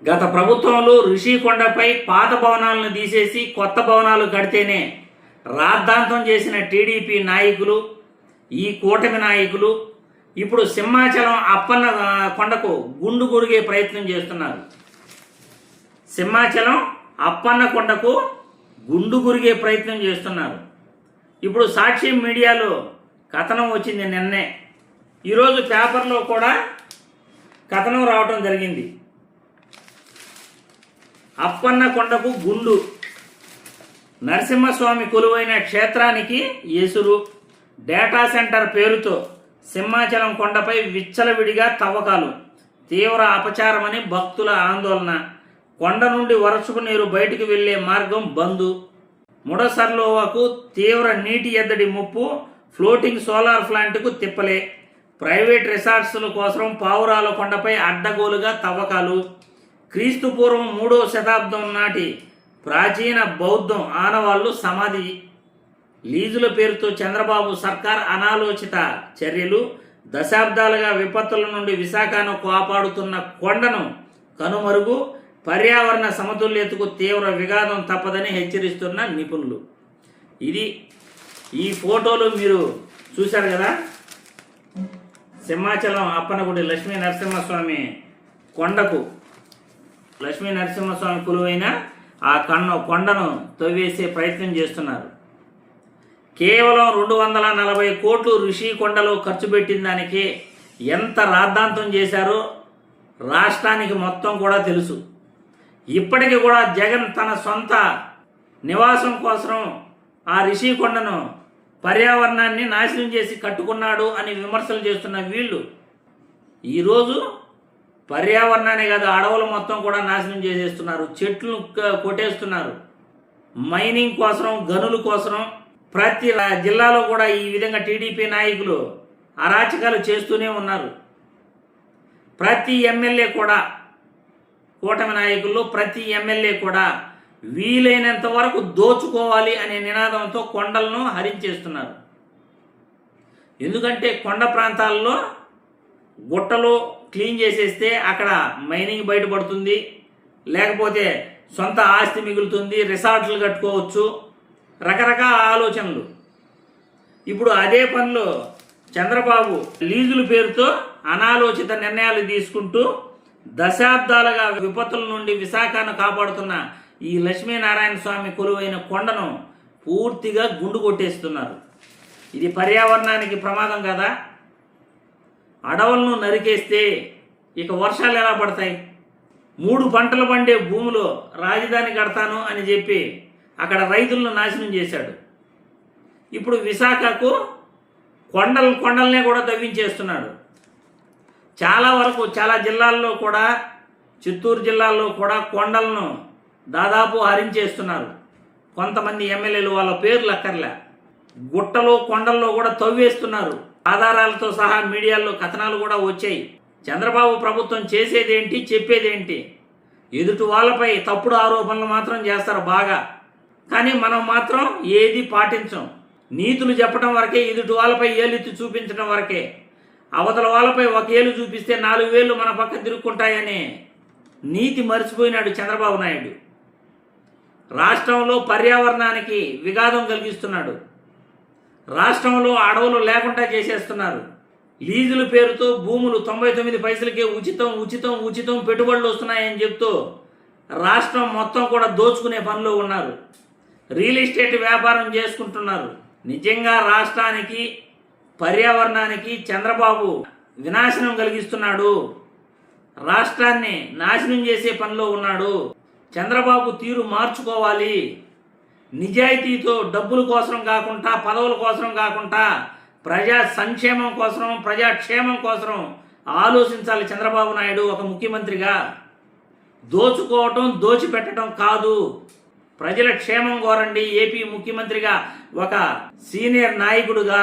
గత ప్రభుత్వంలో ఋషికొండపై పాత భవనాలను తీసేసి కొత్త భవనాలు కడితేనే రాద్ధాంతం చేసిన టీడీపీ నాయకులు, ఈ కూటమి నాయకులు ఇప్పుడు సింహాచలం అప్పన్న కొండకు గుండు గురిగే ప్రయత్నం చేస్తున్నారు. సింహాచలం అప్పన్న కొండకు గుండు గురిగే ప్రయత్నం చేస్తున్నారు. ఇప్పుడు సాక్షి మీడియాలో కథనం వచ్చింది నిన్నే. ఈరోజు పేపర్లో కూడా కథనం రావటం జరిగింది. అప్పన్న కొండకు గుండు, నరసింహస్వామి కొలువైన క్షేత్రానికి ఎసురు, డేటా సెంటర్ పేరుతో సింహాచలం కొండపై విచ్చలవిడిగా తవ్వకాలు, తీవ్ర అపచారమని భక్తుల ఆందోళన, కొండ నుండి వరసకు నీరు బయటికి వెళ్లే మార్గం బందు, ముడసర్లోవకు తీవ్ర నీటి ఎద్దడి ముప్పు, ఫ్లోటింగ్ సోలార్ ప్లాంట్కు తిప్పలే, ప్రైవేట్ రిసార్ట్స్ల కోసం పావురాల కొండపై అడ్డగోలుగా తవ్వకాలు, క్రీస్తు పూర్వం 3వ శతాబ్దం నాటి ప్రాచీన బౌద్ధం ఆనవాళ్లు సమాధి, లీజుల పేరుతో చంద్రబాబు సర్కార్ అనాలోచిత చర్యలు, దశాబ్దాలుగా విపత్తుల నుండి విశాఖను కాపాడుతున్న కొండను కనుమరుగు, పర్యావరణ సమతుల్యతకు తీవ్ర విఘాతం తప్పదని హెచ్చరిస్తున్న నిపుణులు. ఇది ఈ ఫోటోలు మీరు చూశారు కదా. సింహాచలం అప్పన్నగుడి లక్ష్మీ నరసింహస్వామి కొండకు, లక్ష్మీ నరసింహస్వామి కొలువైన ఆ కొండను తవ్వేసే ప్రయత్నం చేస్తున్నారు. కేవలం 240 కోట్లు ఋషికొండలో ఖర్చు పెట్టిన దానికి ఎంత రాద్ధాంతం చేశారో రాష్ట్రానికి మొత్తం కూడా తెలుసు. ఇప్పటికీ కూడా జగన్ తన సొంత నివాసం కోసం ఆ ఋషికొండను పర్యావరణాన్ని నాశనం చేసి కట్టుకున్నాడు అని విమర్శలు చేస్తున్న వీళ్ళు ఈరోజు పర్యావరణాన్ని కాదు, అడవులు మొత్తం కూడా నాశనం చేసేస్తున్నారు, చెట్లు కొట్టేస్తున్నారు. మైనింగ్ కోసం, గనుల కోసం ప్రతి జిల్లాలో కూడా ఈ విధంగా టీడీపీ నాయకులు అరాచకాలు చేస్తూనే ఉన్నారు. ప్రతి ఎమ్మెల్యే కూడా, కూటమి నాయకుల్లో ప్రతి ఎమ్మెల్యే కూడా వీలైనంత వరకు దోచుకోవాలి అనే నినాదంతో కొండలను హరించేస్తున్నారు. ఎందుకంటే కొండ ప్రాంతాల్లో గుట్టలు క్లీన్ చేసేస్తే అక్కడ మైనింగ్ బయటపడుతుంది, లేకపోతే సొంత ఆస్తి మిగులుతుంది, రిసార్ట్లు కట్టుకోవచ్చు, రకరకాల ఆలోచనలు. ఇప్పుడు అదే పనిలో చంద్రబాబు లీజుల పేరుతో అనాలోచిత నిర్ణయాలు తీసుకుంటూ దశాబ్దాలుగా విపత్తుల నుండి విశాఖను కాపాడుతున్న ఈ లక్ష్మీనారాయణ స్వామి కొలువైన కొండను పూర్తిగా గుండు కొట్టేస్తున్నారు. ఇది పర్యావరణానికి ప్రమాదం కదా. అడవులను నరికేస్తే ఇక వర్షాలు ఎలా పడతాయి? 3 పంటలు పండే భూమిలో రాజధాని కడతాను అని చెప్పి అక్కడ రైతులను నాశనం చేశాడు. ఇప్పుడు విశాఖకు కొండలనే కూడా తవ్వించేస్తున్నాడు. చాలా వరకు చాలా జిల్లాల్లో కూడా, చిత్తూరు జిల్లాల్లో కూడా కొండలను దాదాపు హరించేస్తున్నారు. కొంతమంది ఎమ్మెల్యేలు, వాళ్ళ పేర్లు అక్కర్లే, గుట్టలు కొండల్లో కూడా తవ్వేస్తున్నారు. ఆధారాలతో సహా మీడియాలో కథనాలు కూడా వచ్చాయి. చంద్రబాబు ప్రభుత్వం చేసేదేంటి, చెప్పేదేంటి? ఎదుటి వాళ్ళపై తప్పుడు ఆరోపణలు మాత్రం చేస్తారు బాగా, కానీ మనం మాత్రం ఏది పాటించం. నీతులు చెప్పడం వరకే, ఎదుటి వాళ్ళపై ఏలెత్తి చూపించడం వరకే. అవతల వాళ్ళపై 1 ఏలు చూపిస్తే 4 వేలు మన పక్క తిరుక్కుంటాయని నీతి మర్చిపోయినాడు చంద్రబాబు నాయుడు. రాష్ట్రంలో పర్యావరణానికి విఘాతం కలిగిస్తున్నాడు. రాష్ట్రంలో అడవులు లేకుండా చేసేస్తున్నారు. లీజుల పేరుతో భూములు 99 పైసలకే ఉచితం పెట్టుబడులు వస్తున్నాయని చెప్తూ రాష్ట్రం మొత్తం కూడా దోచుకునే పనిలో ఉన్నారు. రియల్ ఎస్టేట్ వ్యాపారం చేసుకుంటున్నారు. నిజంగా రాష్ట్రానికి, పర్యావరణానికి చంద్రబాబు వినాశనం కలిగిస్తున్నాడు. రాష్ట్రాన్ని నాశనం చేసే పనిలో ఉన్నాడు. చంద్రబాబు తీరు మార్చుకోవాలి. నిజాయితీతో డబ్బుల కోసం కాకుండా, పదవుల కోసం కాకుండా, ప్రజా సంక్షేమం కోసం, ప్రజాక్షేమం కోసం ఆలోచించాలి చంద్రబాబు నాయుడు ఒక ముఖ్యమంత్రిగా. దోచుకోవటం, దోచిపెట్టడం కాదు. ప్రజల క్షేమం కోరండి. ఏపీ ముఖ్యమంత్రిగా, ఒక సీనియర్ నాయకుడుగా